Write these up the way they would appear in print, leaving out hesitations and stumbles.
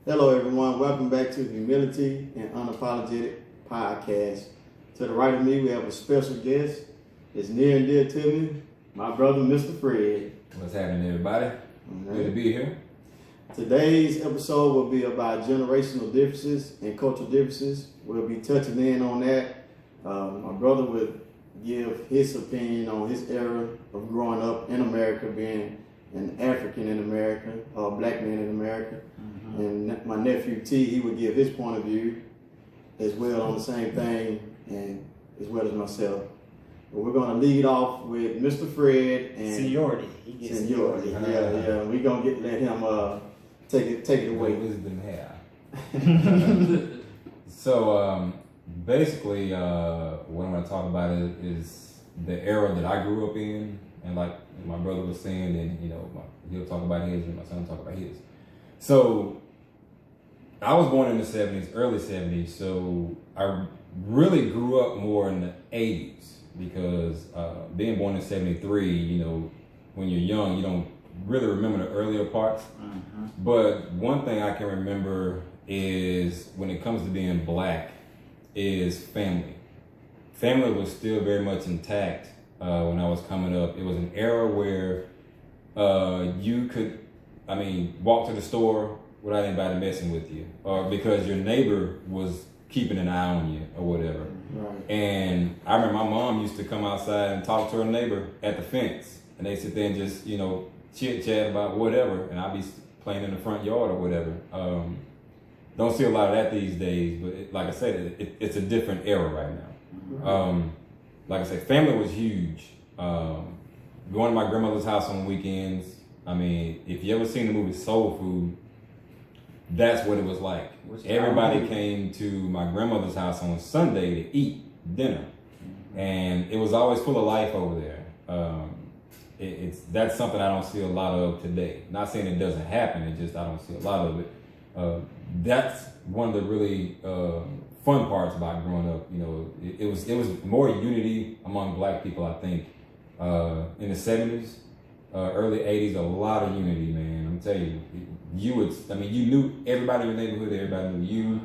Hello, everyone. Welcome back to Humility and Unapologetic Podcast. To the right of me, we have a special guest. It's near and dear to me, my brother, Mr. Fred. What's happening, everybody? Good to be here. Today's episode will be about generational differences and cultural differences. We'll be touching in on that. My brother will give his opinion on his era of growing up in America, being an African in America, or a black man in America. And my nephew T, he would give his point of view as well on the same thing, and as well as myself. But we're going to lead off with Mr. Fred and seniority. He gets seniority. Yeah. We're going to let him take it away. Wisdom have. So basically, what I'm going to talk about is the era that I grew up in, and like my brother was saying, and he'll talk about his, and my son will talk about his. So I was born in the 70s, early 70s, so I really grew up more in the 80s because being born in 73, when you're young, you don't really remember the earlier parts. But one thing I can remember is when it comes to being black is family. Family was still very much intact when I was coming up. It was an era where you could walk to the store without anybody messing with you, or because your neighbor was keeping an eye on you or whatever. Right. And I remember my mom used to come outside and talk to her neighbor at the fence, and they sit there and just, chit chat about whatever, and I'd be playing in the front yard or whatever. Don't see a lot of that these days, but like I said, it's a different era right now. Like I said, family was huge. Going to my grandmother's house on weekends. If you ever seen the movie Soul Food, that's what it was like. Everybody came to my grandmother's house on Sunday to eat dinner, and it was always full of life over there. That's something I don't see a lot of today. Not saying it doesn't happen, it just I don't see a lot of it. That's one of the really fun parts about growing up. It was more unity among black people, I think, in the 70s. Early 80s, a lot of unity, man. I'm telling you, you knew everybody in your neighborhood, everybody knew you.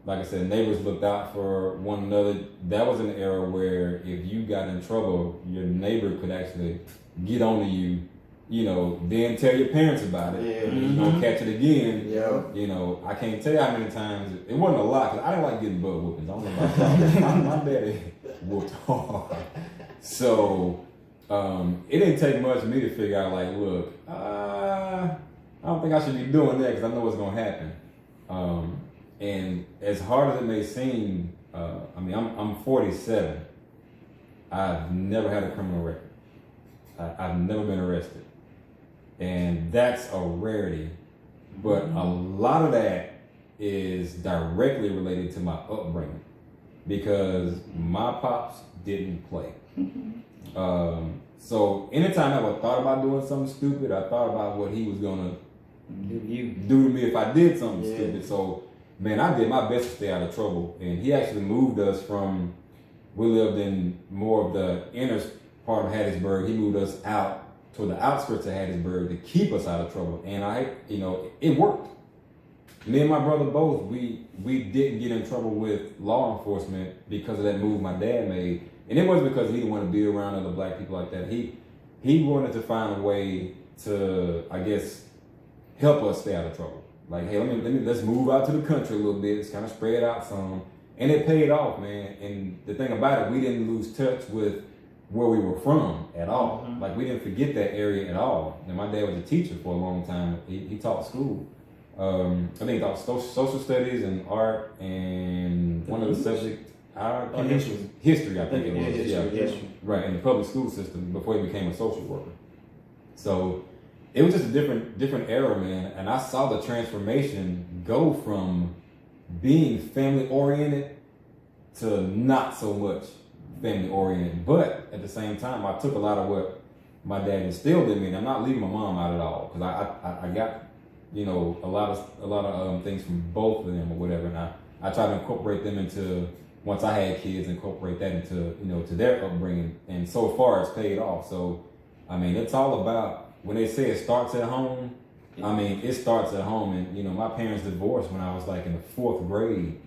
Like I said, neighbors looked out for one another. That was an era where if you got in trouble, your neighbor could actually get on to you, then tell your parents about it. Yeah. And you're going to catch it again. Yeah. I can't tell you how many times, it wasn't a lot, because I didn't like getting butt whoopings. I don't know about y'all. My daddy whooped hard. So, it didn't take much for me to figure out, like, look, I don't think I should be doing that because I know what's going to happen. And as hard as it may seem, I'm 47. I've never had a criminal record. I've never been arrested. And that's a rarity. But a lot of that is directly related to my upbringing because my pops didn't play. So anytime I ever thought about doing something stupid, I thought about what he was gonna do to me if I did something stupid. So, man, I did my best to stay out of trouble. And he actually moved us we lived in more of the inner part of Hattiesburg. He moved us out to the outskirts of Hattiesburg to keep us out of trouble. And it worked. Me and my brother both, we didn't get in trouble with law enforcement because of that move my dad made. And it wasn't because he didn't want to be around other black people like that. He wanted to find a way to, I guess, help us stay out of trouble. Like, hey, let's move out to the country a little bit. Let's kind of spread out some. And it paid off, man. And the thing about it, we didn't lose touch with where we were from at all. Like, we didn't forget that area at all. And my dad was a teacher for a long time. He taught school. I think he taught social studies and art and one of the subjects. History, I think it was. History. Right, in the public school system before he became a social worker. So it was just a different era, man. And I saw the transformation go from being family oriented to not so much family oriented. But at the same time, I took a lot of what my dad instilled in me, and I'm not leaving my mom out at all because I got a lot of things from both of them or whatever, and I try to incorporate them into. Once I had kids, incorporate that into, to their upbringing. And so far it's paid off. So, it's all about, when they say it starts at home, I mean, it starts at home, and you know, my parents divorced when I was like in the 4th grade,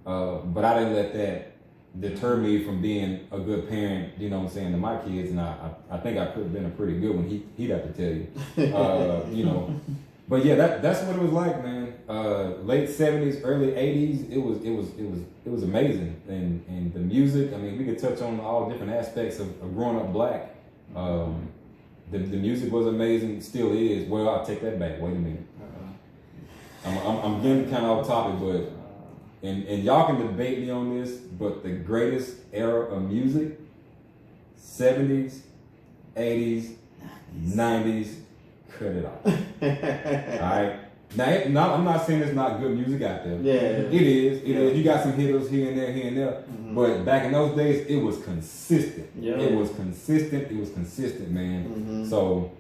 but I didn't let that deter me from being a good parent. You know what I'm saying, to my kids, and I think I could have been a pretty good one. He'd have to tell you, you know. But yeah, that's what it was like, man. Late 70s, early 80s, it was amazing, and the music. I mean, we could touch on all different aspects of growing up black. The music was amazing, still is. Well, I'll take that back. Wait a minute. I'm getting kind of off topic, but and y'all can debate me on this, but the greatest era of music, 70s, 80s, 90s. Cut it off. Alright. Now, I'm not saying there's not good music out there. Yeah. It is. You got some hitters here and there. Mm-hmm. But back in those days, it was consistent. Yeah. It was consistent, man. Mm-hmm. So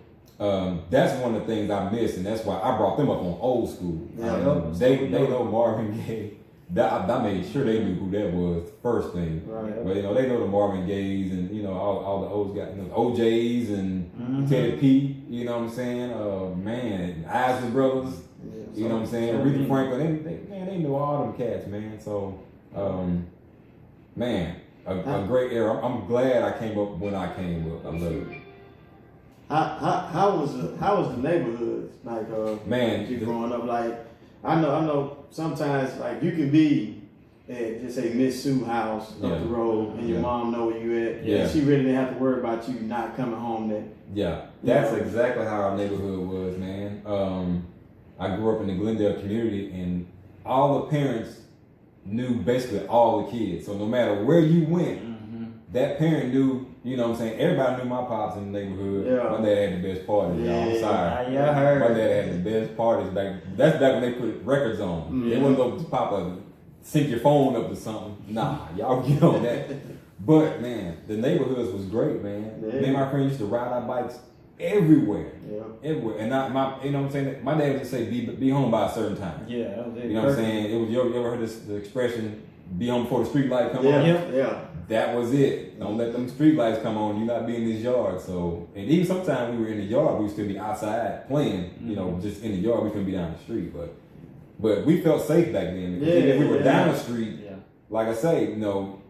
that's one of the things I miss, and that's why I brought them up on old school. Yeah. They know Marvin Gaye. I made sure they knew who that was first thing. Right. But you know, they know the Marvin Gayes and you know all the old guys, you know, OJs and T.P.E. You know what I'm saying? Man, Isley Brothers. Yeah, you know what I'm saying? Aretha Franklin. They knew all them cats, man. So, man, a great era. I'm glad I came up when I came up. I love it. How was the neighborhoods like? Man, you growing up like. I know. Sometimes, like you can be at just say Miss Sue house up the road, and your mom know where you at. Yeah, she really didn't have to worry about you not coming home. That's exactly how our neighborhood was, man. I grew up in the Glendale community, and all the parents knew basically all the kids. So no matter where you went, that parent knew. You know what I'm saying? Everybody knew my pops in the neighborhood. Yeah. My dad had the best parties, y'all. I'm sorry. Yeah, I heard. My dad had the best parties back. That's back when they put records on. They wouldn't go pop up, sync your phone up to something. Nah, y'all get on that. But man, the neighborhoods was great, man. Me and my friends used to ride our bikes everywhere. Yeah. Everywhere. And you know what I'm saying? My dad would just say, be home by a certain time. Yeah, that was it. You know what I'm saying? It was, you ever heard the expression, be home before the street light come on? Yeah. That was it. Don't let them street lights come on. You not be in this yard. So, and even sometimes we were in the yard, we would still be outside playing. You know, just in the yard. We couldn't be down the street, but we felt safe back then. Because if we were down the street, like I say, you know,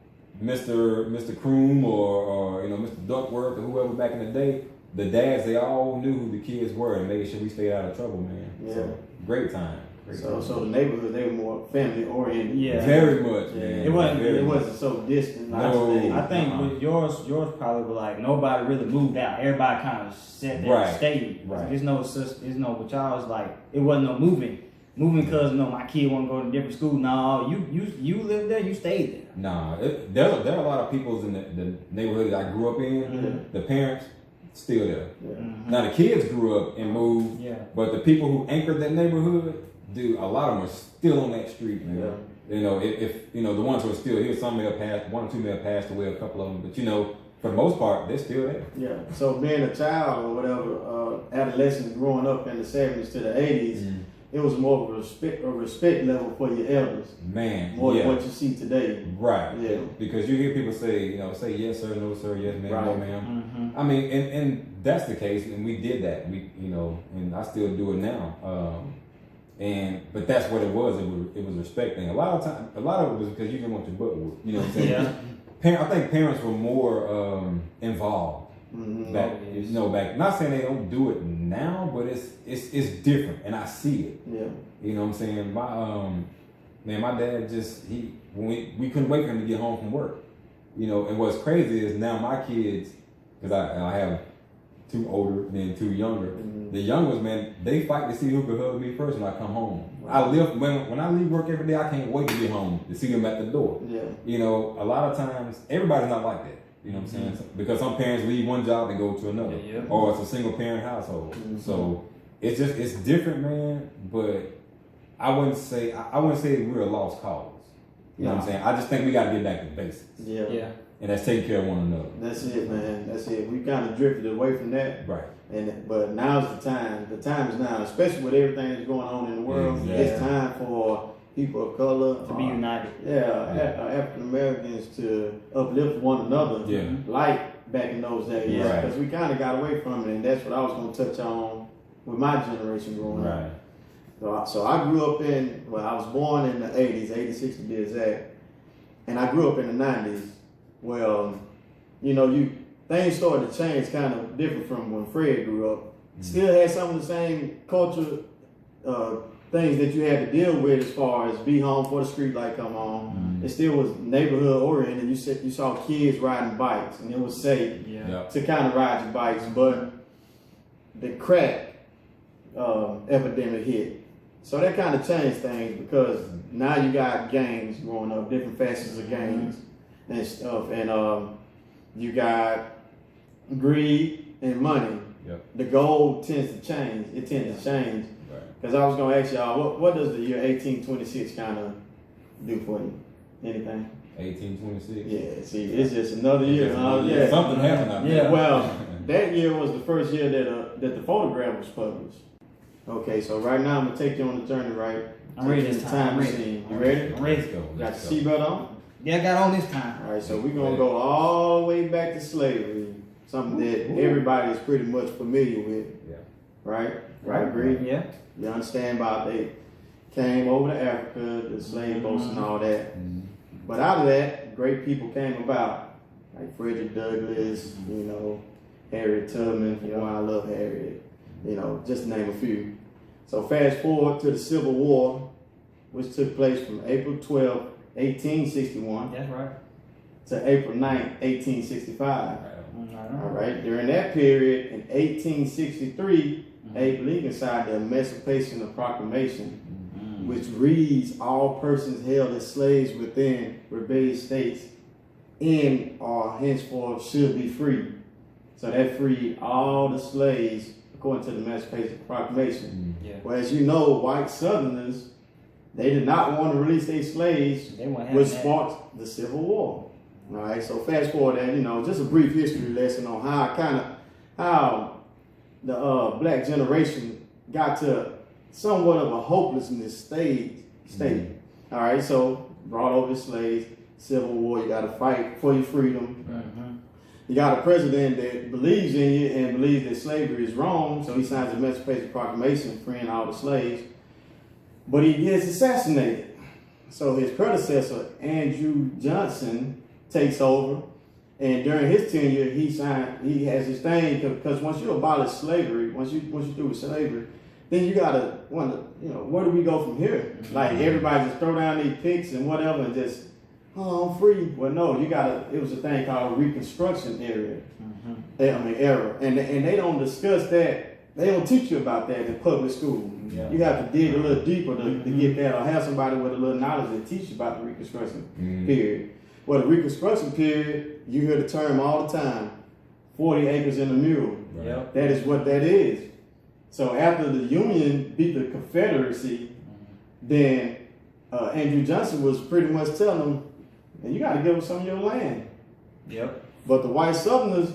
Mr. Kroom or you know Mr. Duckworth or whoever back in the day, the dads they all knew who the kids were and made sure we stayed out of trouble, man. Yeah. So great time. So the neighborhood, they were more family oriented. Yeah, very much, man. It wasn't so distant. No, I think with yours probably was like nobody really moved out. Everybody kind of sat there and stayed. Right. There's no with y'all was like it wasn't no moving because my kid want to go to a different school. No, you lived there, you stayed there. Nah, there are a lot of people in the neighborhood that I grew up in. The parents still there. Now the kids grew up and moved. But the people who anchored that neighborhood. Dude, a lot of them are still on that street, man. Yeah. You know, if you know the ones who are still here, some may have passed, 1 or 2 may have passed away, a couple of them, but you know, for the most part, they're still there. Yeah. So being a child or whatever, adolescent growing up in the 70s to the 80s, it was more of a respect level for your elders. Man. More than what you see today. Right. Yeah. Because you hear people say yes sir, no sir, yes ma'am, no ma'am. I mean, and that's the case, and we did that. And I still do it now. But that's what it was. It was respect thing. A lot of it was because you didn't want your butt whooped. You know what I'm saying? Yeah. I think parents were more involved back. Not saying they don't do it now, but it's different, and I see it. Yeah. You know what I'm saying? My dad just we couldn't wait for him to get home from work. You know, and what's crazy is now my kids, because I have 2 older and 2 younger. The young ones, man, they fight to see who can hug me first when I come home. When I leave work every day, I can't wait to get home to see them at the door. Yeah. You know, a lot of times, everybody's not like that. You know what I'm saying? Because some parents leave one job and go to another. Or it's a single parent household. So it's different, man, but I wouldn't say we're a lost cause. You know what I'm saying? I just think we gotta get back to basics. Yeah. And that's taking care of one another. That's it, man. That's it. We kind of drifted away from that. Right. But now's the time. The time is now, especially with everything that's going on in the world. Yeah. It's time for people of color to be united. African Americans to uplift one another. Like back in those days. Because we kind of got away from it, and that's what I was going to touch on with my generation growing Right. up. So I grew up I was born in the 80s, 86 to be exact, and I grew up in the 90s. Well, things started to change kind of different from when Fred grew up. Still had some of the same culture things that you had to deal with as far as be home for the street light come on. It still was neighborhood oriented. You saw kids riding bikes, and it was safe to kind of ride your bikes. But the crack epidemic hit, so that kind of changed things because now you got gangs growing up, different facets of gangs and stuff, and you got greed and money. The goal tends to change. It tends to change. Because I was going to ask y'all, what does the year 1826 kind of do for you? Anything? 1826? Yeah, see, it's just another year. Yeah. Something happened out there. Yeah. Well, that year was the first year that the photograph was published. Okay, so right now I'm going to take you on the journey, right? I'm ready this time. I'm ready. Machine. You ready? I'm ready. Let's go. Got the seatbelt on? Yeah, I got on this time. All right, so we're going to go all the way back to slavery, something that everybody is pretty much familiar with. Yeah. Right? Right, agree? Yeah. You understand about they came over to Africa, the slave boats and all that. But out of that, great people came about, like Frederick Douglass, Harriet Tubman, I love Harriet, just to name a few. So fast forward to the Civil War, which took place from April 12, 1861 That's right. to April 9, 1865. All right, during that period, in 1863, Abe Lincoln signed the Emancipation Proclamation, which reads, all persons held as slaves within rebellious states in or henceforth should be free. So that freed all the slaves according to the Emancipation Proclamation. Whereas white Southerners, they did not want to release their slaves, which sparked the Civil War. All right, so fast forward that, just a brief history lesson on how the black generation got to somewhat of a hopelessness state. All right, so brought over the slaves, Civil War, you got to fight for your freedom. You got a president that believes in you and believes that slavery is wrong, so he signs the Emancipation Proclamation freeing all the slaves. But he gets assassinated. So his predecessor, Andrew Johnson, takes over. And during his tenure, he has his thing, because once you abolish slavery, once you do with slavery, then you gotta wonder, where do we go from here? Like everybody just throw down these picks and whatever and just, I'm free. Well, no, it was a thing called a Reconstruction era. And they don't discuss that. They don't teach you about that in public school. You have to dig a little deeper to get that, or have somebody with a little knowledge that teach you about the Reconstruction period. Well, the Reconstruction period, you hear the term all the time, 40 acres in a mule. That is what that is. So after the Union beat the Confederacy, then Andrew Johnson was pretty much telling them, and you got to give us some of your land. But the white Southerners,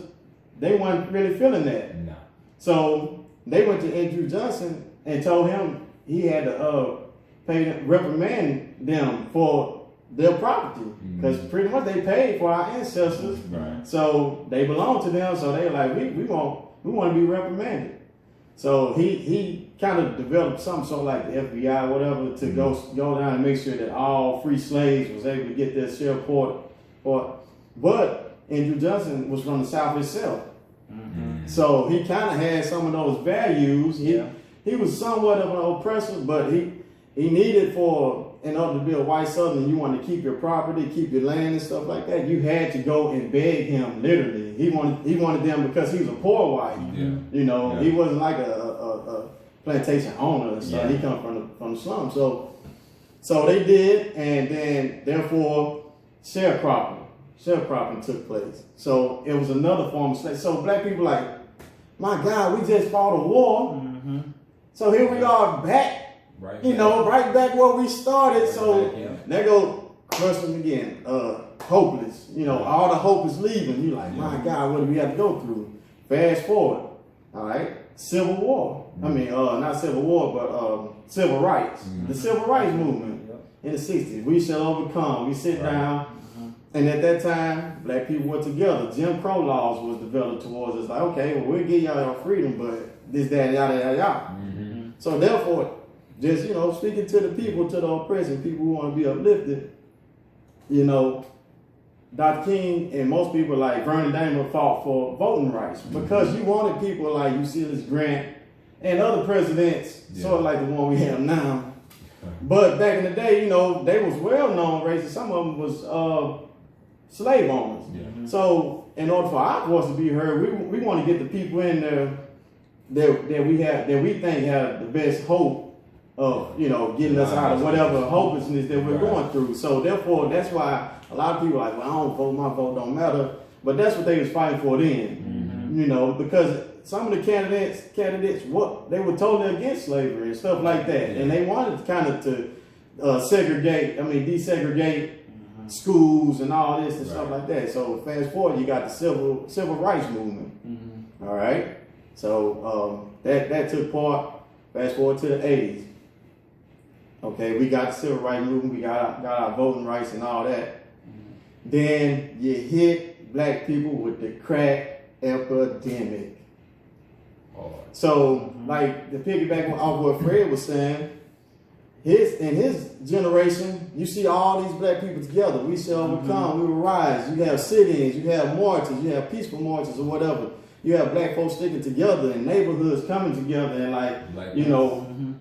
they weren't really feeling that. No. So they went to Andrew Johnson and told him he had to reprimand them for their property, because pretty much they paid for our ancestors, so they belong to them. So they were like, we want to be reprimanded. So he kind of developed something sort of like the FBI, or whatever, to go down and make sure that all free slaves was able to get their share port. But Andrew Johnson was from the South himself, so he kind of had some of those values. He was somewhat of an oppressor, but he needed in order to be a white Southern, you want to keep your property, keep your land and stuff like that. You had to go and beg him, literally. He wanted them because he was a poor white. He wasn't like a plantation owner. So he come from the slums. So they did, and then therefore sharecropping took place. So it was another form of slavery. So black people like, my God, we just fought a war. So here we are back. Right back where we started. So they go crush them again. Hopeless. All the hope is leaving. You're like, my God, what do we have to go through? Fast forward. All right. Civil War. I mean, not Civil War, but Civil Rights. The Civil Rights movement in the 60s. We shall overcome. We sit down And at that time, black people were together. Jim Crow laws was developed towards us. Like, okay, well, we'll give y'all your freedom, but this, that, yada, yada, yada. Mm-hmm. So therefore, just, speaking to the people, to the oppressed, and people who want to be uplifted, Dr. King and most people like Vernon Damer fought for voting rights because you wanted people like Ulysses Grant and other presidents, sort of like the one we have now. But back in the day, they was well-known races. Some of them was slave owners. Yeah. So in order for our voice to be heard, we want to get the people in there that we think have the best hope of getting us out of whatever hopelessness that we're going through. So therefore, that's why a lot of people are like, well, I don't vote, my vote don't matter. But that's what they was fighting for then, because some of the candidates, what they were totally against slavery and stuff like that, and they wanted kind of to desegregate schools and all this and stuff like that. So fast forward, you got the civil rights movement. All right, so that took part. Fast forward to the 80s. Okay, we got the civil rights movement, we got our voting rights and all that. Then you hit black people with the crack epidemic. So, like, to piggyback off what Fred was saying, in his generation, you see all these black people together. We shall overcome, we will rise. You have sit-ins, you have marches, you have peaceful marches or whatever. You have black folks sticking together and neighborhoods coming together and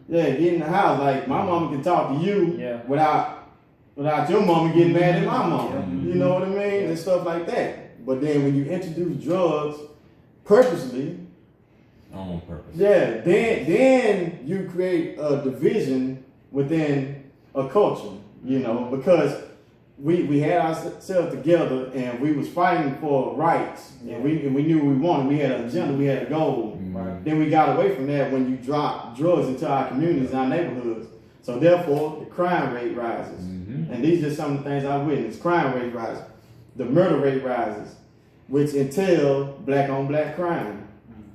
get in the house. Like, my mama can talk to you without your mama getting mad at my mama. You know what I mean? And stuff like that. But then when you introduce drugs purposely, on purpose. Yeah, then you create a division within a culture, because we had ourselves together and we was fighting for rights and we knew we wanted. We had an agenda, we had a goal. Then we got away from that when you drop drugs into our communities, our neighborhoods. So therefore, the crime rate rises. And these are some of the things I witnessed. Crime rate rises. The murder rate rises, which entail black on black crime.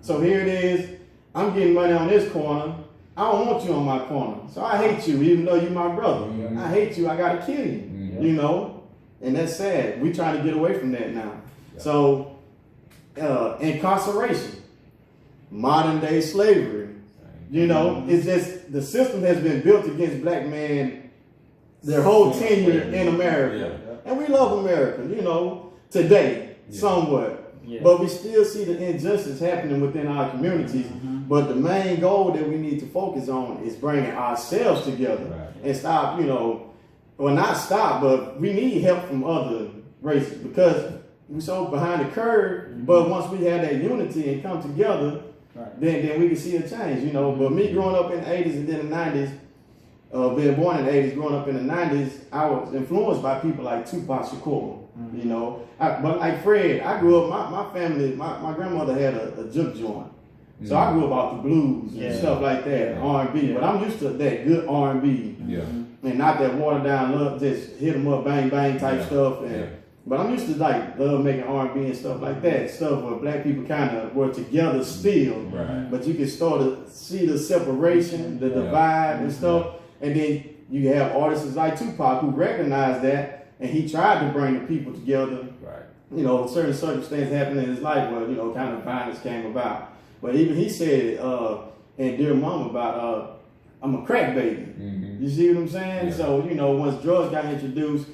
So here it is, I'm getting money on this corner. I don't want you on my corner. So I hate you, even though you're my brother. I hate you, I gotta kill you, And that's sad. We trying to get away from that now. So, incarceration, modern day slavery, it's just, the system has been built against black men their whole tenure in America. And we love America, today, somewhat. Yeah. But we still see the injustice happening within our communities. But the main goal that we need to focus on is bringing ourselves together and stop, not stop, but we need help from other races because we're so behind the curve. But once we have that unity and come together, then we can see a change, But me growing up in the 80s and then the 90s, being born in the 80s, growing up in the 90s, I was influenced by people like Tupac Shakur. But like Fred, I grew up, my family, my grandmother had a juke joint. So I grew up off the blues and stuff like that, R&B. But I'm used to that good R&B. And not that watered down love, just hit 'em up, bang, bang type stuff. But I'm used to like love making R&B and stuff like that. Stuff where black people kind of were together still. But you can start to see the separation, the divide and stuff. And then you have artists like Tupac who recognize that. And he tried to bring the people together. Certain circumstances happened in his life where, kind of violence came about. But even he said, and Dear Mama about, I'm a crack baby. You see what I'm saying? So, once drugs got introduced,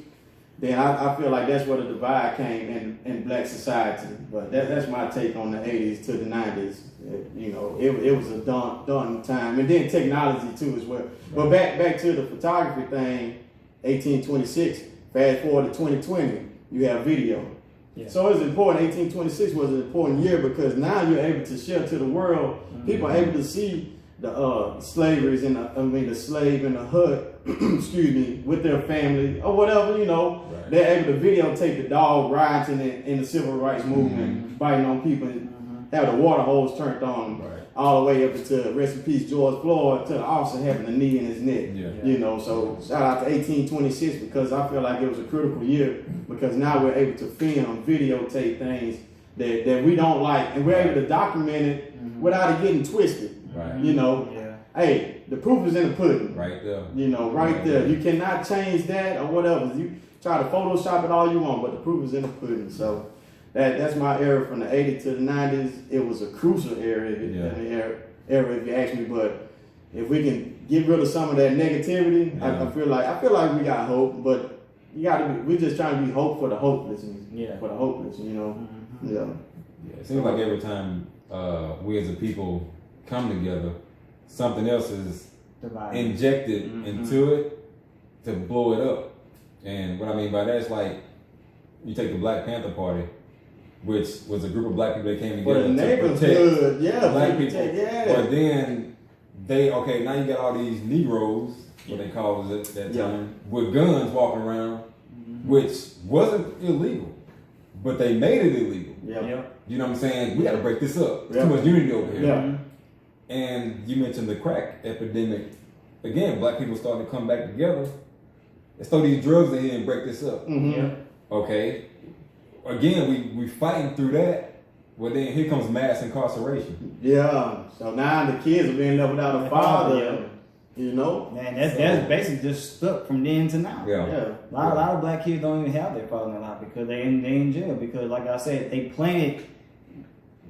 then I feel like that's where the divide came in black society. But that's my take on the 80s to the 90s. It was a daunting time. And then technology too as well. But back to the photography thing, 1826. Fast forward to 2020, you have video. So it's important. 1826 was an important year because now you're able to share to the world. People are able to see the slaveries and the slave in the hut, excuse me, with their family or whatever. They're able to videotape the dog rioting in the civil rights movement, biting on people, and have the water hose turned on them. All the way up to, rest in peace, George Floyd, to the officer having a knee in his neck. So shout out to 1826 because I feel like it was a critical year because now we're able to film, videotape things that we don't like and we're able to document it without it getting twisted. Hey, the proof is in the pudding. Right there. Right there. You cannot change that or whatever. try to Photoshop it all you want, but the proof is in the pudding. So that's my era from the 80s to the 90s. It was a crucial era, if you ask me. But if we can get rid of some of that negativity, I feel like we got hope. But we're just trying to be hope for the hopeless. For the hopeless, you know. Mm-hmm. Yeah. It seems like every time we as a people come together, something else is injected into it to blow it up. And what I mean by that is like, you take the Black Panther Party, which was a group of black people that came together to protect black people. But then now you got all these Negroes, what they call it at that time, with guns walking around, which wasn't illegal, but they made it illegal. You know what I'm saying? We got to break this up. There's too much unity over here. And you mentioned the crack epidemic. Again, black people started to come back together. Let's throw these drugs in here and break this up. Okay. Again, we fighting through that. Well, then here comes mass incarceration. So now the kids are being left without a father. You know, man, that's basically just stuck from then to now. A lot of black kids don't even have their father in life because they in jail because, like I said, they planted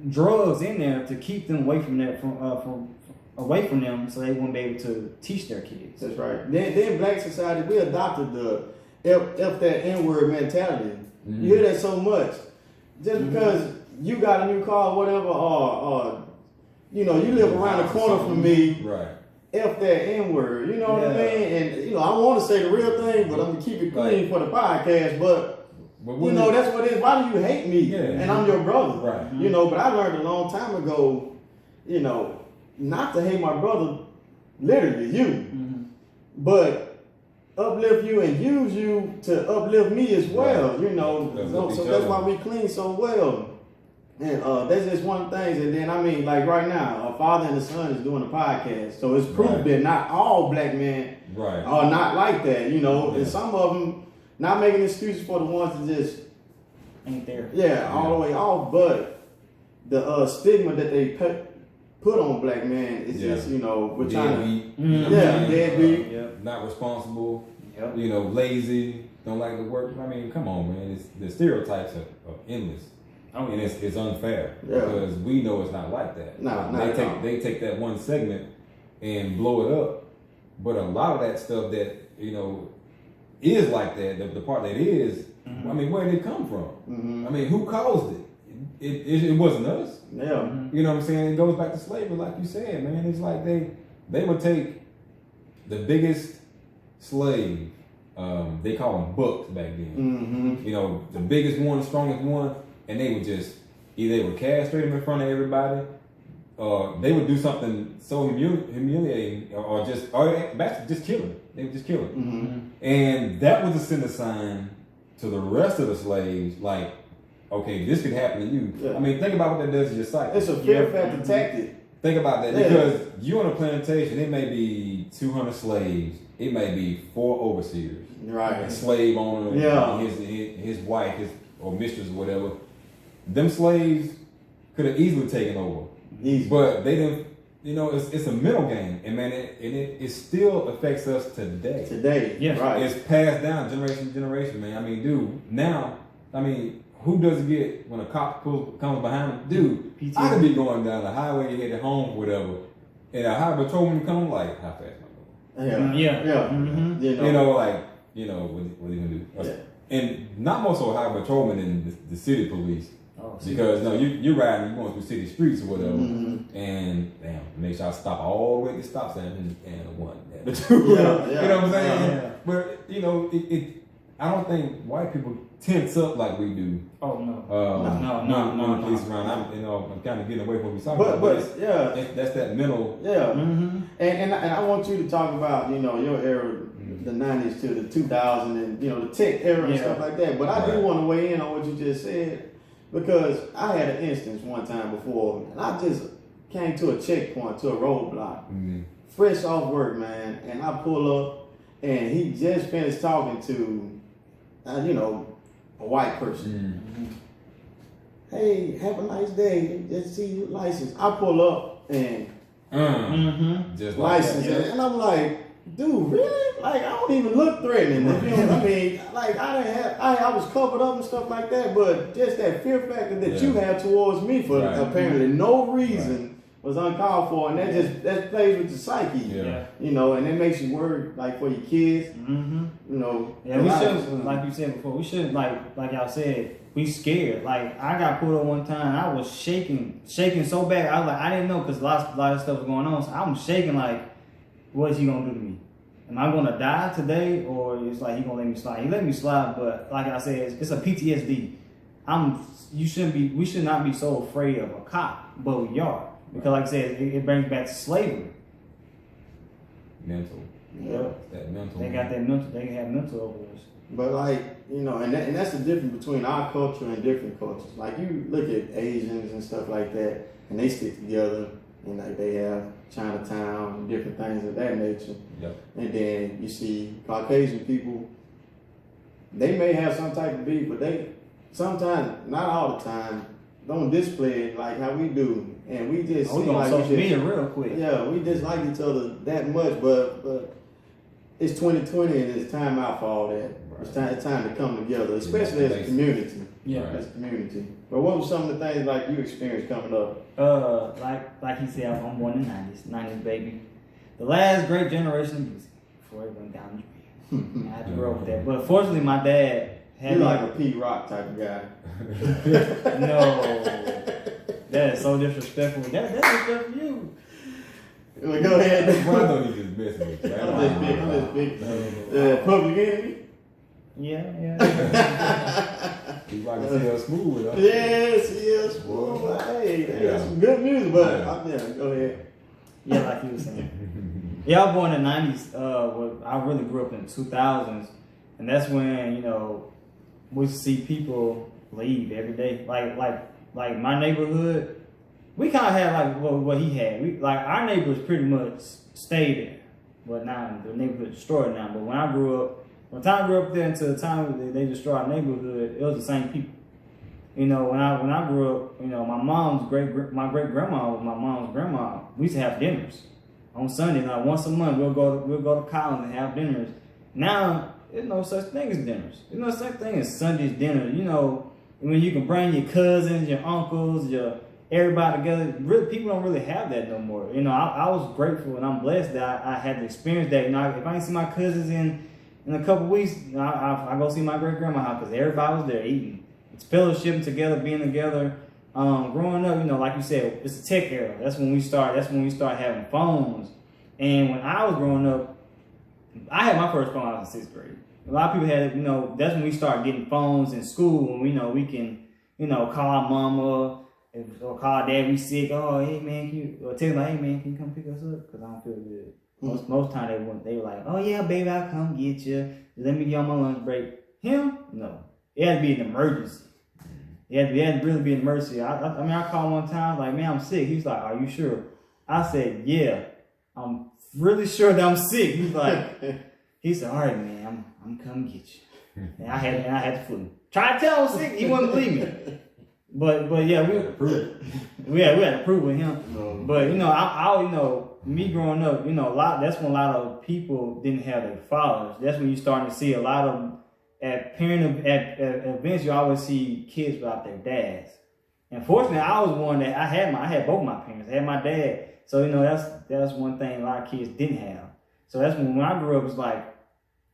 drugs in there to keep them away from that away from them, so they wouldn't be able to teach their kids. That's right. Then black society, we adopted the F that N-word mentality. You hear that so much, just because you got a new car, or whatever, or you know, you live around the corner from me. Right. F that N-word, you know what I mean? And, you know, I want to say the real thing, but I'm going to keep it clean for the podcast. But you know, that's what it is. Why do you hate me? And I'm your brother. Right. You know, but I learned a long time ago, you know, not to hate my brother, literally you, but uplift you and use you to uplift me as well, you know. So that's why we clean so well. And that's just one of the things. And then, I mean, like right now, a father and a son is doing a podcast. So it's proof that not all black men are not like that, you know. And some of them not making excuses for the ones that just ain't there. All the way off. But the stigma that they put on black men is just, you know, we're trying to... deadbeat. Not responsible, you know, lazy, don't like to work. I mean, come on, man. The stereotypes are endless. And it's unfair because we know it's not like that. They take that one segment and blow it up. But a lot of that stuff that, you know, is like that, the part that is, I mean, where did it come from? I mean, who caused it? It wasn't us. You know what I'm saying? It goes back to slavery, like you said, man. It's like they would take the biggest slave, they call them bucks back then. You know, the biggest one, the strongest one. And they would just, either they would castrate him in front of everybody, or they would do something so humiliating, or just kill him. They would just kill him. And that was a sender sign to the rest of the slaves, like, okay, this could happen to you. I mean, think about what that does to your psyche. It's a fear factor tactic. Think about that, because you on a plantation, it may be 200 slaves, it may be 4 overseers, a slave owner, his wife, or mistress, or whatever. Them slaves could have easily taken over, but they didn't. You know, it's a mental game, and man, it still affects us today. It's passed down generation to generation, man. I mean, dude, now, I mean, who doesn't get when a cop comes behind him? Dude, PTO. I could be going down the highway headed home, whatever, and a highway patrolman come like, how fast am I going? You know, like, you know, what are you gonna do? And not more so a highway patrolman than the city police. Because no, you're riding, you're going through city streets or whatever, and make sure I stop all the way to the stop sign and one, the two. You know what I'm saying? But you know, I don't think white people tense up like we do. No. Police around. I'm kind of getting away from what we talking about. But that's that mental. And I want you to talk about, you know, your era, the 90s to the 2000s, and you know, the tech era and stuff like that. But I do want to weigh in on what you just said. Because I had an instance one time before, and I just came to a checkpoint, to a roadblock, fresh off work, man, and I pull up, and he just finished talking to, you know, a white person. Hey, have a nice day. Just see your license. I pull up and just license, like and I'm like, dude, really? Like, I don't even look threatening. If you know what I mean? Like, I was covered up and stuff like that, but just that fear factor that you have towards me for apparently no reason was uncalled for, and that plays with your psyche. Yeah. You know, and it makes you worried, like, for your kids. Mm-hmm. You know. Yeah, we shouldn't, like you said before, we shouldn't, like y'all said, we scared. Like, I got pulled up one time, I was shaking so bad. I was like, I didn't know, because a lot of stuff was going on, so I'm shaking like, what is he gonna do to me? Am I gonna die today, or it's like he gonna let me slide? He let me slide, but like I said, it's a PTSD. We should not be so afraid of a cop, but we are. Because like I said, it brings back to slavery. Mental. Yeah. That mental. They got that mental, they have mental over us. But like, you know, and that's the difference between our culture and different cultures. Like, you look at Asians and stuff like that, and they stick together, and like they have Chinatown and different things of that nature. Yep. And then you see Caucasian people, they may have some type of beef, but they sometimes, not all the time, don't display it like how we do. And we just we seem like social media real quick. Yeah, we dislike each other that much, but it's 2020 and it's time out for all that. Right. It's time to come together, especially as a community. Yeah. As a community. But what were some of the things like you experienced coming up? Like he said, I'm born in the 90s baby. The last great generation of music before it went down the drain. I had to grow up with that. But fortunately, my dad had You're like a P Rock type of guy. No. That is so disrespectful. That's disrespectful for you. Well, go ahead. Bro, I know you just messing with you. I'm just big. Public enemy? Yeah. He's like a smooth with us. Yes, smooth. Hey, that's some good music, but go ahead. Yeah, like you were saying. Yeah, I was born in the 90s. I really grew up in the 2000s. And that's when, you know, we see people leave every day. Like my neighborhood, we kind of had like what he had. Our neighbors pretty much stayed there. But now the neighborhood destroyed now. But when I grew up, there until the time they destroyed our neighborhood, it was the same people. You know, when I grew up, you know, my great grandma was my mom's grandma. We used to have dinners on Sunday. Like once a month, we'll go to Collins and have dinners. Now there's no such thing as dinners. There's no such thing as Sunday's dinner. You know, when you can bring your cousins, your uncles, everybody together. Really, people don't really have that no more. You know, I was grateful and I'm blessed that I had to experience that. You know, if I didn't see my cousins in a couple weeks, I go see my great grandma house because everybody was there eating. It's fellowshipping together, being together. Growing up, you know, like you said, it's a tech era. That's when we start having phones. And when I was growing up, I had my first phone when I was in 6th grade. A lot of people had, you know, that's when we started getting phones in school, when we know we can, you know, call our mama or call our dad. We sick. Oh, hey man, or tell them like, hey man, can you come pick us up? Because I don't feel good. Most time they were like, oh yeah, baby, I'll come get you. Let me get on my lunch break. Him? No. It had to be an emergency. It had to really be an emergency. I mean, I called one time, like, man, I'm sick. He's like, are you sure? I said, yeah, I'm really sure that I'm sick. He's like, all right, man, I'm coming get you. And I had the flu. Try to tell him sick, he wouldn't believe me. But yeah, we had to prove with him. But you know, I you know, me growing up, you know, that's when a lot of people didn't have their fathers. That's when you starting to see a lot of at events. You always see kids without their dads. And fortunately, I was one that I had both my parents. I had my dad. So you know, that's one thing a lot of kids didn't have. So that's when I grew up, it's like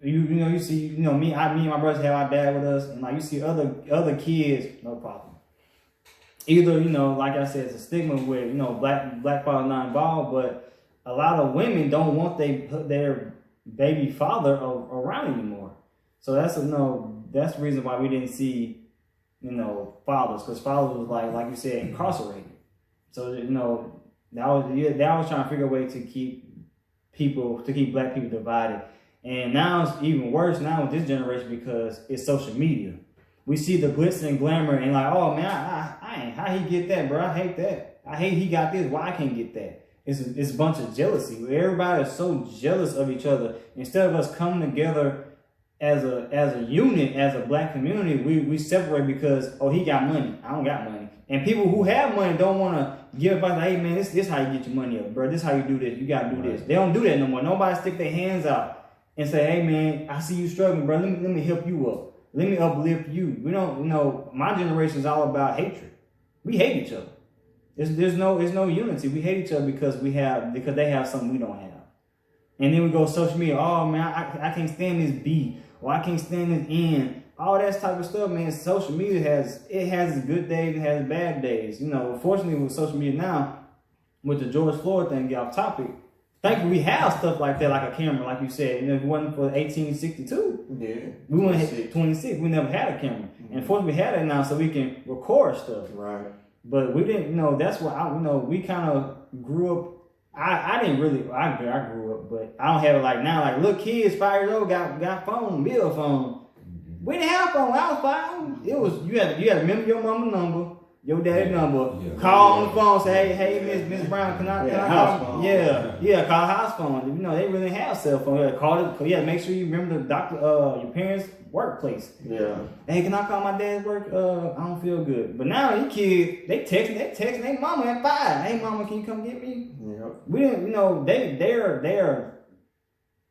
you see, you know, me and my brothers have our dad with us, and like you see other kids, no problem. Either, you know, like I said, it's a stigma where, you know, black fathers not involved, but a lot of women don't want their baby father around anymore. So that's the reason why we didn't see, you know, fathers, because fathers was like you said, incarcerated. So you know, that was trying to figure a way to keep black people divided. And now it's even worse now with this generation because it's social media. We see the glitz and glamour and like, oh man, I ain't, how he get that, bro? I hate that. I hate he got this. Why I can't get that? It's a bunch of jealousy. Everybody is so jealous of each other. Instead of us coming together as a unit, as a black community, we separate because, oh, he got money. I don't got money. And people who have money don't want to give advice like, hey man, this how you get your money up, bro. This how you do this. You gotta do this. They don't do that no more. Nobody stick their hands out and say, hey man, I see you struggling, bro. Let me help you up. Let me uplift you. We don't, my generation is all about hatred. We hate each other. There's no unity. We hate each other because they have something we don't have. And then we go social media. Oh man, I can't stand this B, or I can't stand this N. All that type of stuff, man. Social media has its good days, it has bad days. Fortunately with social media now, with the George Floyd thing, get off topic. Thankfully we have stuff like that, like a camera, like you said. If it wasn't for 1862, we wouldn't hit 26. We never had a camera. Mm-hmm. And fortunately we had it now, so we can record stuff. Right. But we didn't, that's why we kind of grew up. I didn't really, I grew up, but I don't have it like now. Like, little kids, 5 years old, got phone, bill phone. We didn't have phone. I was 5. It was, you had to remember your mama's number, your daddy's number. Yeah. Call on the phone, say, hey, Miss Brown, can I call? Phone. Yeah, call house phone. They really didn't have cell phone. Make sure you remember the doctor, your parents' workplace. Yeah. Hey, can I call my dad's work? I don't feel good. But now you kids, they texting their mama at 5. Hey, mama, can you come get me? Yep. We didn't,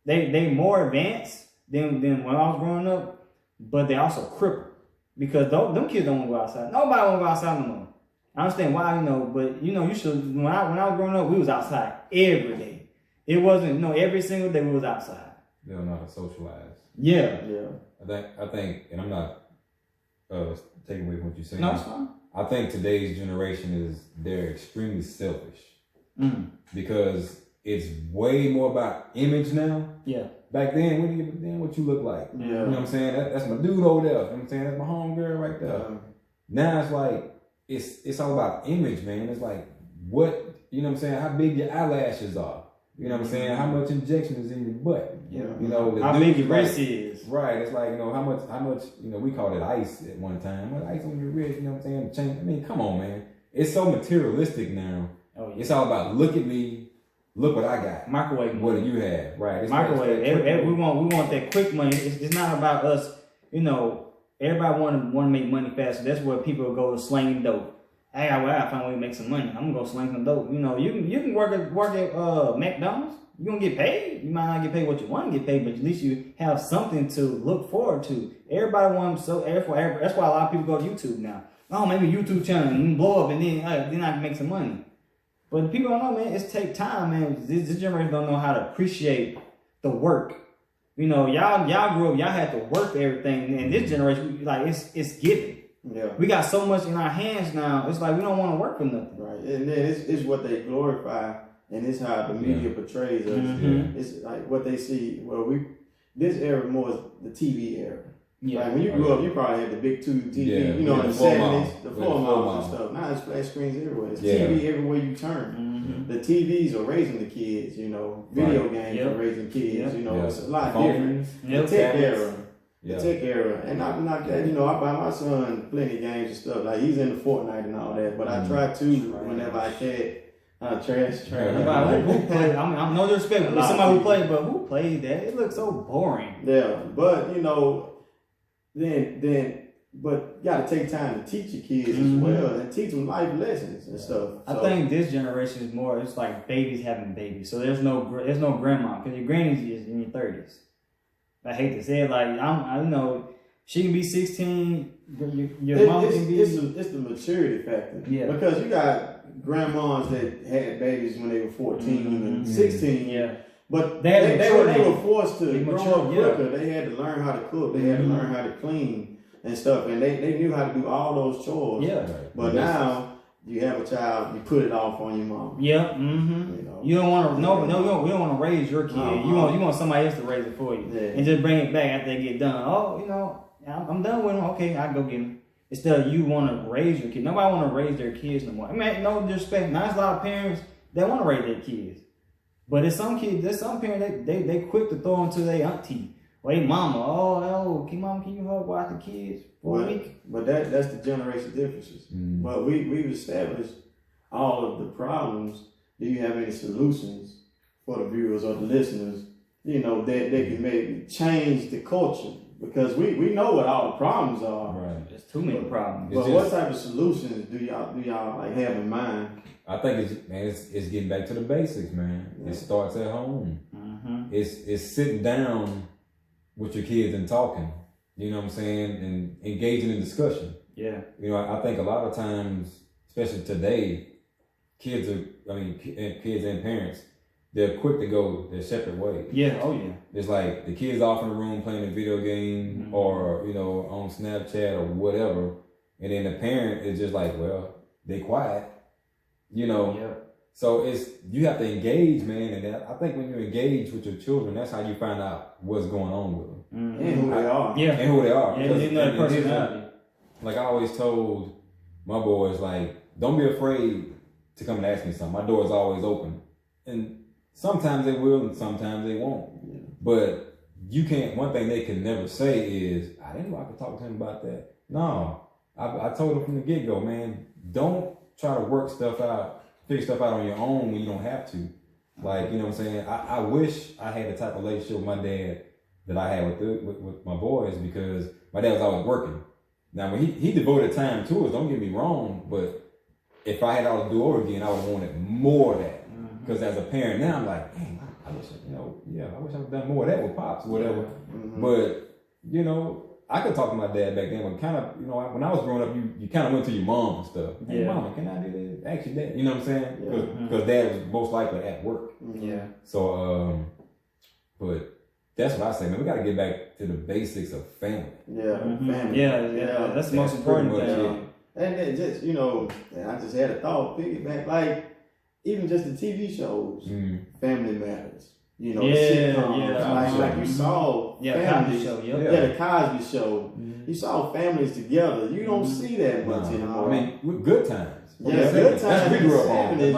they more advanced than when I was growing up, but they also crippled because them kids don't want to go outside. Nobody want to go outside no more. I understand why, but you should. When I was growing up, we was outside every day. It wasn't every single day we was outside. They don't know how to socialize. Yeah. I think, and I'm not taking away from what you're saying. No, it's fine. I think today's generation they're extremely selfish because it's way more about image now. Yeah. Back then, we didn't give a damn what you look like. Yeah. You know what I'm saying? That's my dude over there. You know what I'm saying? That's my homegirl right there. Now it's like, it's all about image, man. It's like, what, you know what I'm saying? How big your eyelashes are. You know what I'm saying? How much injection is in your butt? Yeah. How big your wrist is. Right. It's like, how much, we called it ice at one time. What ice on your wrist, you know what I'm saying? Come on, man. It's so materialistic now. Oh, yeah. It's all about, look at me. Look what I got. Microwave money. What do you have? Right. It's microwave. We want that quick money. It's not about us. Everybody want to make money faster. That's where people go to slang dope. Hey, I find a way to make some money. I'm gonna go slang some dope. You can work at McDonald's. You gonna get paid. You might not get paid what you want to get paid, but at least you have something to look forward to. Everybody wants that's why a lot of people go to YouTube now. Oh, maybe YouTube channel and blow up, and then I can make some money. But the people don't know, man. It's take time, man. This generation don't know how to appreciate the work. Y'all grew up. Y'all had to work for everything, and this generation, like, it's given. Yeah. We got so much in our hands now. It's like we don't want to work for nothing. Right. And then it's what they glorify, and it's how the media portrays us. Mm-hmm. It's like what they see. Well, this era more is the TV era. Yeah. Like when you grew up, you probably had the big tube TV, in the 70s, the floor models and stuff. Now it's flat screens everywhere. It's TV everywhere you turn. Mm-hmm. The TVs are raising the kids, video games are raising kids, it's a lot different. The tech era. The tech era. And not that, I buy my son plenty of games and stuff. Like he's into Fortnite and all that, but I try to whenever I can. Trash. Who played? I'm no disrespect to somebody who played, but who played that? It looks so boring. Yeah, but but you gotta take time to teach your kids as well and teach them life lessons and stuff. I think this generation is more. It's like babies having babies, so there's no grandma because your granny's is in your 30s. I hate to say it, like she can be 16. Your mom can be. It's the maturity factor. Yeah, because you got grandmas that had babies when they were 14 and 16. Yeah. But they were forced to grow up quicker. They had to learn how to cook. They had to learn how to clean and stuff. And they knew how to do all those chores. Yeah. But now you have a child, you put it off on your mom. Yeah. Mm-hmm. You don't want to. No. You don't want to raise your kid. You want somebody else to raise it for you and just bring it back after they get done. Oh, I'm done with them. Okay, I go get them. Instead of you want to raise your kid. Nobody want to raise their kids no more. I mean, no disrespect. Now, there's a lot of parents that want to raise their kids. But there's some parents they quick to throw into their auntie or their mama. Oh, can you help watch the kids for a week? But that's the generation differences. Mm. But we've established all of the problems. Do you have any solutions for the viewers or the listeners? That can maybe change the culture because we know what all the problems are. Right. There's too many problems. But what type of solutions do y'all like have in mind? I think it's getting back to the basics, man. Yeah. It starts at home. Mm-hmm. It's sitting down with your kids and talking. You know what I'm saying, and engaging in discussion. Yeah. You know, I think a lot of times, especially today, kids and parents, they're quick to go their separate ways. Yeah. Oh yeah. It's like the kids off in the room playing a video game or, you know, on Snapchat or whatever. And then the parent is just like, well, they quiet, you know. Yep. So you have to engage, man. And I think when you engage with your children, that's how you find out what's going on with them. Mm-hmm. And who they are. Yeah. And who they are. Yeah, you know their personality. Like I always told my boys, like, don't be afraid to come and ask me something. My door is always open. And sometimes they will and sometimes they won't. Yeah. But you can't, one thing they can never say is, I didn't know I could talk to him about that. No. I told them from the get-go, man, don't try to work stuff out, figure stuff out on your own when you don't have to. Like, you know what I'm saying? I wish I had the type of relationship with my dad that I had with my boys, because my dad was always working. Now, when he devoted time to us, don't get me wrong, but if I had all to do over again, I would have wanted more of that. Because as a parent now, I'm like, dang, I wish, I wish I would have done more of that with Pops or whatever. Mm-hmm. But, you know, I could talk to my dad back then, but kind of, you know, when I was growing up, you kind of went to your mom and stuff. Hey, mama, can I do this? Actually, dad, you know what I'm saying? Because dad was most likely at work. Yeah. So, but that's what I say, man. We got to get back to the basics of family. Yeah, family. Yeah. That's the most important thing. And then just, you know, I just had a thought, piggyback, like, even just the TV shows, Family Matters. You know, sitcoms, like you saw families. The Cosby Show. You saw families together. You don't see that much anymore. I mean, with Good Times. Yeah, Good Times. We grew up on. You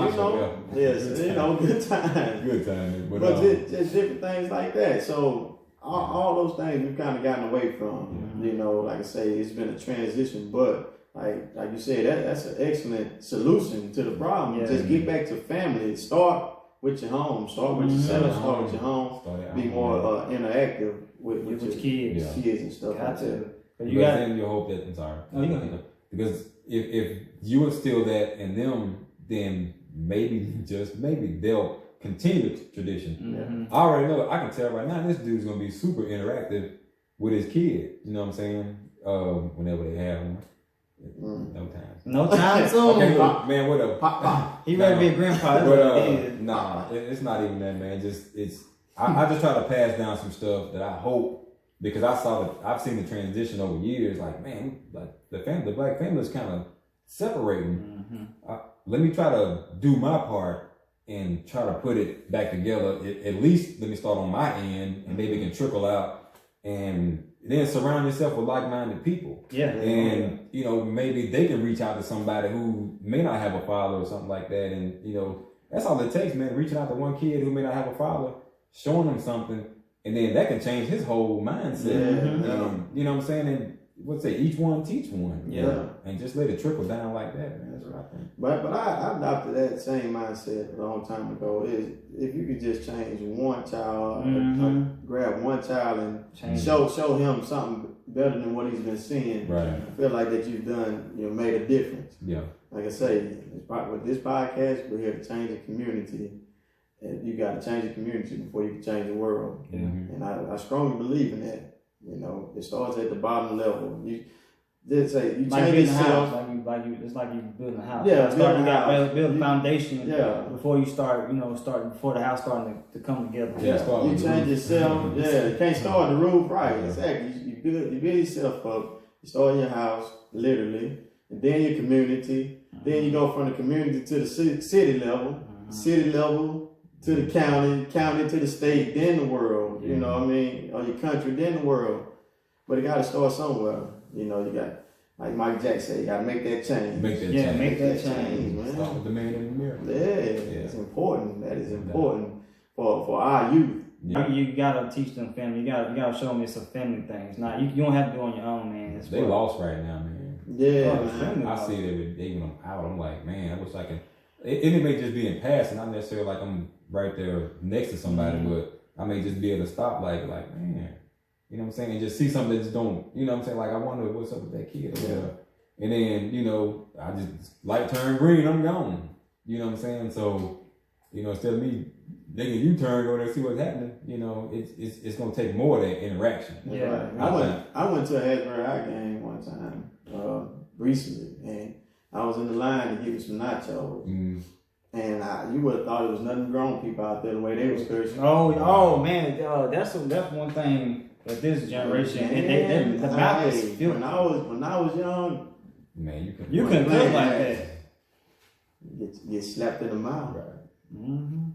know, Good Times. Good Times. But just different things like that. So all those things we've kind of gotten away from. You know, like I say, it's been a transition, but like you said, that's an excellent solution to the problem. Yeah. Just get back to family. Start with your home. Start with yourself. Start with your home. Be more interactive with your kids and stuff like that. Then you hope that, I'm sorry. Because if you instill that in them, then maybe, just maybe, they'll continue the tradition. I already know, I can tell right now, this dude's going to be super interactive with his kid. You know what I'm saying? Whenever they have them. No time soon. Okay, man, whatever. He ready to be a grandpa. But it's not even that, man. I just try to pass down some stuff that I hope, because I've seen the transition over years. Like, man, like the black family is kind of separating. Let me try to do my part and try to put it back together. At least let me start on my end, and maybe it can trickle out. And then surround yourself with like-minded people. And, you know, maybe they can reach out to somebody who may not have a father or something like that. And, you know, that's all it takes, man. Reaching out to one kid who may not have a father, showing him something, and then that can change his whole mindset. You know what I'm saying? And what's it? Each one teach one. And just let it trickle down like that, man. That's what I think. But I adopted that same mindset a long time ago. Is if you could just change one child, grab one child and show him something better than what he's been seeing. I feel like that you've done, made a difference. Like I say, with this podcast, we're here to change the community. And you got to change the community before you can change the world. And I strongly believe in that. It starts at the bottom level. You change yourself. It's like you building a house. Build a foundation before you start. Before the house starting to come together. You change yourself. You can't start the roof right. Exactly. You build yourself up. You start your house literally, and then your community. Then you go from the community to the city level. City level to the county to the state, then the world, you know what I mean? Or your country, then the world. But it got to start somewhere. You got, like Mike Jack said, you got to make that change. Make that change, man. Start with the man in the mirror. It's important. That is important for our youth. You gotta teach them family. You gotta show them it's a family thing. It's not. You don't have to do it on your own, man. They lost right now, man. Man. I see it every day when I'm out. I'm like, man, I wish I could. It may just be in passing, not necessarily like I'm right there next to somebody, but I may just be able to stop, like, man, You know what I'm saying? And just see something that just don't, you know what I'm saying? Like, I wonder what's up with that kid or whatever. And then, you know, I just, light turn green, I'm gone. You know what I'm saying? So, you know, instead of me making you turn, go there and see what's happening, you know, it's going to take more of that interaction. Yeah. Right. I went to a Hasbro High game one time recently, and I was in the line to give you some nachos. Mm. And you would have thought it was nothing grown people out there the way they was cursing. Oh man, that's one thing that this generation the mouth is filthy. When I was young, man, you couldn't live like that. Get slapped in the mouth. Right. Mm-hmm.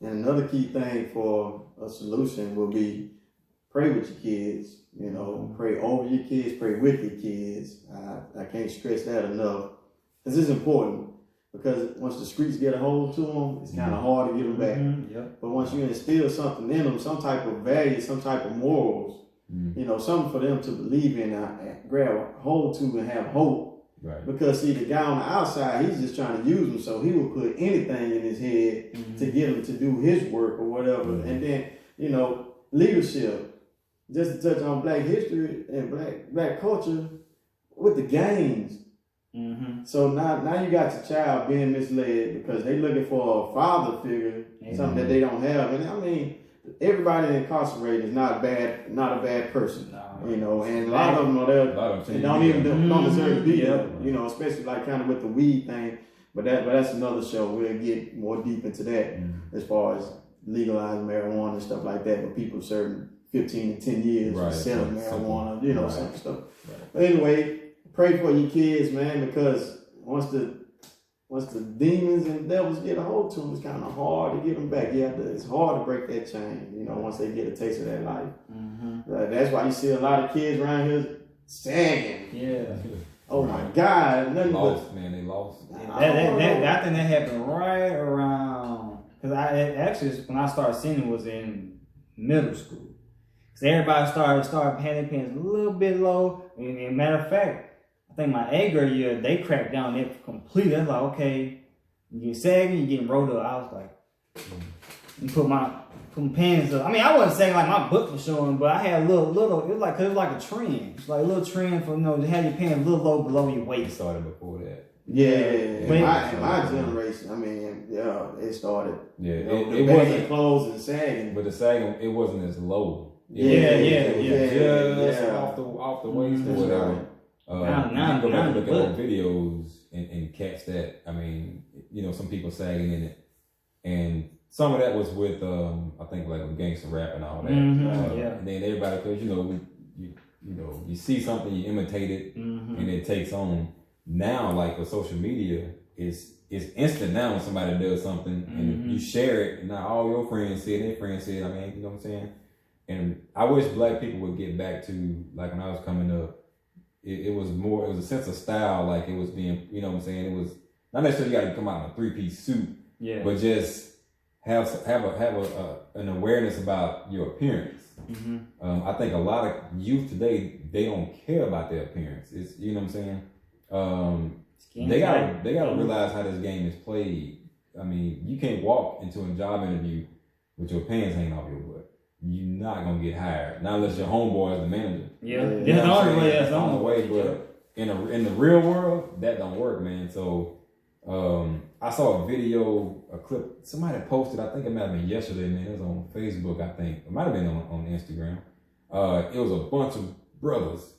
And another key thing for a solution will be pray with your kids. You know, pray over your kids, pray with your kids. I can't stress that enough. This is important. Because once the streets get a hold to them, it's kind of hard to get them back. Mm-hmm. Yep. But once you instill something in them, some type of value, some type of morals, you know, something for them to believe in, grab a hold to and have hope. Right. Because see, the guy on the outside, he's just trying to use them, so he will put anything in his head to get him to do his work or whatever. Mm-hmm. And then, you know, leadership, just to touch on Black history and black culture with the gangs. Mm-hmm. So now you got your child being misled because they looking for a father figure, something that they don't have. And I mean, everybody incarcerated is not a bad person, you know. And a lot of them are there, don't deserve to be there, you know. Especially like kind of with the weed thing. But that's another show. We'll get more deep into that as far as legalizing marijuana and stuff like that. But people serving 15 to 10 years for selling marijuana, you know, some stuff. Right. But anyway. Pray for your kids, man, because once the demons and devils get a hold to them, it's kind of hard to get them back. It's hard to break that chain, you know, once they get a taste of that life. Mm-hmm. That's why you see a lot of kids around here sagging. Yeah. Oh my God. They lost. I think that happened right around, because when I started seeing it was in middle school. Because everybody started having their pants a little bit low. And matter of fact, I think my 8th grade year, they cracked down it completely. I was like, okay, you get sagging, you getting rolled up. I was like, you put my pants up. I mean, I wasn't saying like my butt was showing, but I had a little, it was like a trend. It's like a little trend for, you know, to have your pants a little low below your waist. It started before that. Yeah. My generation, I mean, it started. Yeah, you know, it wasn't clothes and sagging. But the sagging, it wasn't as low. Just off the waist or whatever. You go back and look at old videos and catch that. I mean, you know, some people sagging in it, and some of that was with I think like with gangster rap and all that. And then everybody, because you see something, you imitate it, and it takes on. Now, like with social media, it's instant now when somebody does something and you share it, and now all your friends see it, their friends see it. I mean, you know what I'm saying? And I wish Black people would get back to, like when I was coming up, it was a sense of style, like it was being, you know what I'm saying? It was not necessarily you got to come out in a 3-piece suit, but just have an awareness about your appearance. I think a lot of youth today, they don't care about their appearance. It's, you know what I'm saying? They gotta realize how this game is played. I mean, you can't walk into a job interview with your pants hanging off your butt. You're not gonna get hired, not unless your homeboy is the manager. That's the only way. But in the real world, that don't work, man. So I saw a clip somebody posted. I think it might have been yesterday, man. It was on Facebook. I think it might have been on Instagram. It was a bunch of brothers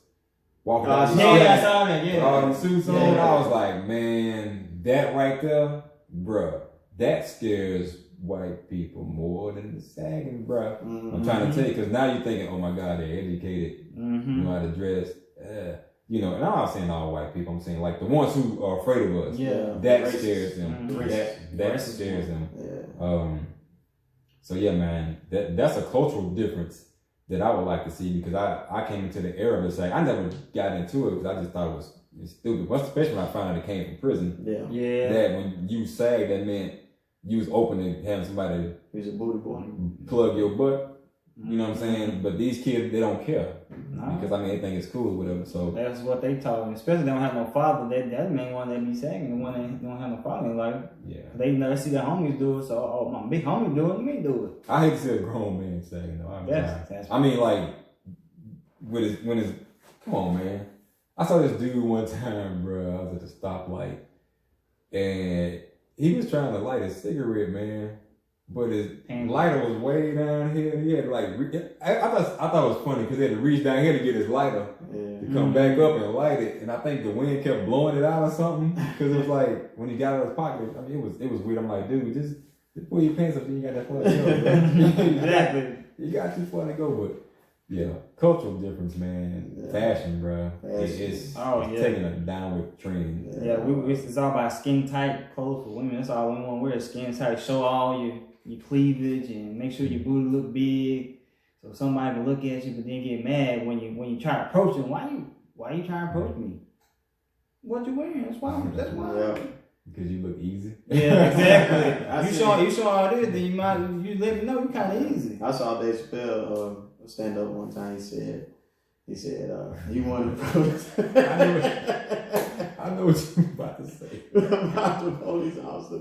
walking out the street. I saw that. Yeah, all the suits on. I was like, man, that right there, bruh, that scares white people more than the sagging, bro. I'm trying to tell you, because now you're thinking, oh my God, they're educated, you know how to dress. You know, and I'm not saying all white people, I'm saying like the ones who are afraid of us. That scares them. That scares them. So yeah, man, that's a cultural difference that I would like to see, because I came into the era of the sag. I never got into it because I just thought it was stupid. Especially when I found out it came from prison. That when you sag, that meant you was open to having somebody who's a booty boy plug your butt. You know what I'm saying? But these kids, they don't care. No. Because, I mean, they think it's cool or whatever. So that's what they taught me. Especially they don't have no father. That's the main one that be saying. The one that don't have no father in life. yeah. They never see their homies do it. So, oh, my big homie do it, you ain't do it. I hate to see a grown man saying, though. That's I mean, like, when his, come on, man. I saw this dude one time, bro. I was at the stoplight. And he was trying to light a cigarette, man. But his lighter was way down here. He had to like, I thought it was funny because he had to reach down here to get his lighter to come back up and light it. And I think the wind kept blowing it out or something. Because it was like, when he got it out of his pocket, I mean, it was weird. I'm like, dude, just pull your pants up so you got that far to go. Exactly. You got too far to go, but yeah, cultural difference, man. Yeah. Fashion, bro. It's taking a downward trend. Yeah, it's all about skin tight clothes for women. That's all we want to wear. Skin tight, show all your cleavage and make sure your booty look big, so somebody can look at you, but then get mad when you try to approach them. Why you trying to approach me? What you wearing? That's why. Yeah. Because you look easy. Yeah, exactly. you show all this, then you let me know you kind of easy. I saw Dave Chappelle stand up one time. He said he wanted to. I know what you're about to say. About the police officer.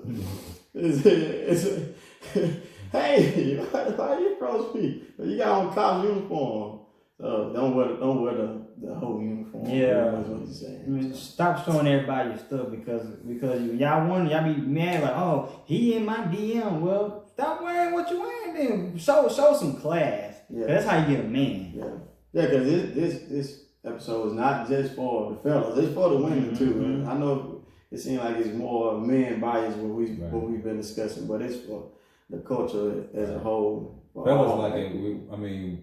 Hey, why you approach me? You got on cop uniform. So don't wear the whole uniform. Yeah. That's what he's saying. I mean, stop showing everybody your stuff because y'all be mad like, oh, he in my DM. Well, stop wearing what you wearing then. Show some class. Yeah. That's how you get a man. Yeah. Yeah, because this episode is not just for the fellas, it's for the women too. Mm-hmm. I know it seems like it's more men biased what we've been discussing, but it's for the culture as a whole. Fellas like it.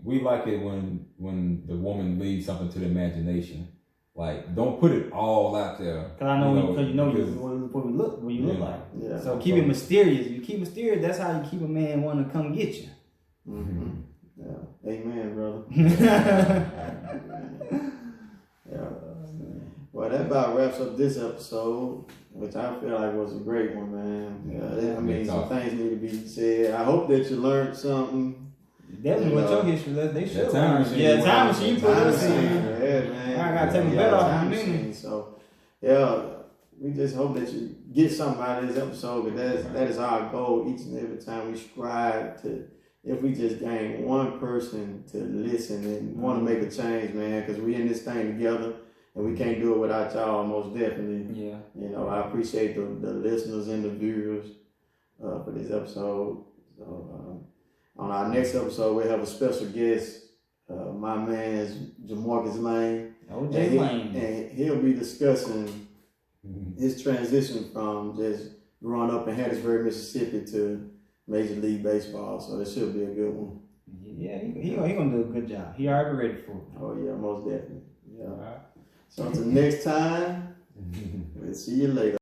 We like it when the woman leaves something to the imagination. Like, don't put it all out there. Because I know what you look like. Yeah. So keep it mysterious. You keep mysterious. That's how you keep a man wanting to come get you. Mm-hmm. Yeah. Amen, brother. Yeah. Well, that about wraps up this episode, which I feel like was a great one, man. Some things need to be said. I hope that you learned something. Definitely with your history, they should. Time machine. Yeah, time machine. Time machine. Yeah, man. I gotta take my bet off in a minute. So, yeah, we just hope that you get something out of this episode, because that is our goal each and every time we strive to. If we just gain one person to listen and want to make a change, man, because we in this thing together and we can't do it without y'all, most definitely. Yeah. You know, I appreciate the listeners and the viewers for this episode. So, on our next episode, we'll have a special guest. My man's Jamarcus Lane. And he'll be discussing his transition from just growing up in Hattiesburg, Mississippi to Major League Baseball, so it should be a good one. Yeah, he gonna do a good job. He already ready for it. Oh yeah, most definitely. Yeah. So until next time, we'll see you later.